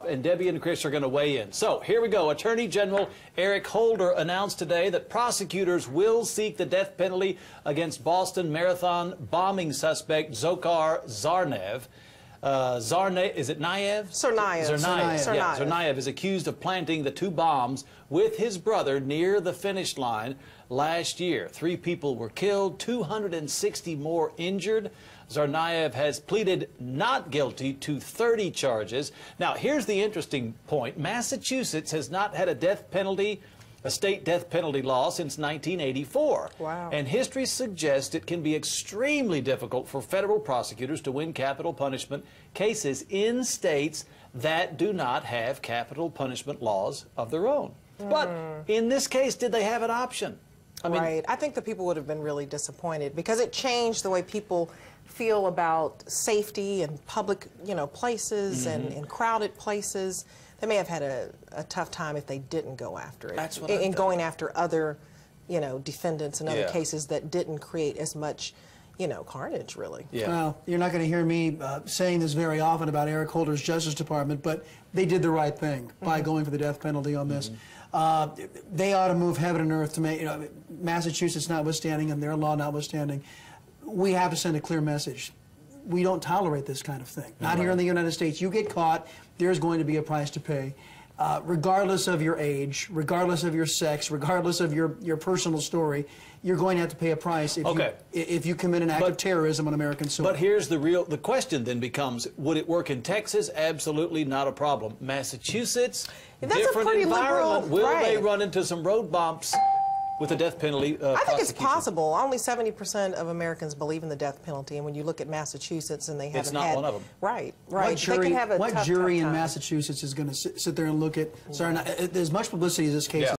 and Debbie and Chris are going to weigh in. So here we go. Attorney General Eric Holder announced today that prosecutors will seek the death penalty against Boston Marathon bombing suspect Dzhokhar Tsarnaev. Is it Naev? Tsarnaev. Yeah, Tsarnaev is accused of planting the 2 bombs with his brother near the finish line last year. 3 people were killed, 260 more injured. Tsarnaev has pleaded not guilty to 30 charges. Now, here's the interesting point. Massachusetts has not had a state death penalty law since 1984. Wow. And history suggests it can be extremely difficult for federal prosecutors to win capital punishment cases in states that do not have capital punishment laws of their own. But in this case, did they have an option? Right. I think the people would have been really disappointed because it changed the way people feel about safety and public, places and crowded places. They may have had a tough time if they didn't go after it. That's what and going after other, defendants in other Yeah. cases that didn't create as much, carnage, really. Yeah. Well, you're not going to hear me saying this very often about Eric Holder's Justice Department, but they did the right thing by going for the death penalty on this. They ought to move heaven and earth to make, Massachusetts notwithstanding and their law notwithstanding, we have to send a clear message. We don't tolerate this kind of thing. Not here in the United States. You get caught, there's going to be a price to pay. Regardless of your age, regardless of your sex, regardless of your personal story, you're going to have to pay a price if you commit an act of terrorism on American soil. But here's the question then becomes, would it work in Texas? Absolutely not a problem. Massachusetts, That's a different pretty environment. liberal, Will they right. run into some road bumps with the death penalty I think it's prosecution? possible. Only 70% of Americans believe in the death penalty, and when you look at Massachusetts, and they haven't It's not one of them. Right. What jury, they can have a what tough jury in time. Massachusetts is going to sit there and look at? Sorry, as much publicity as this case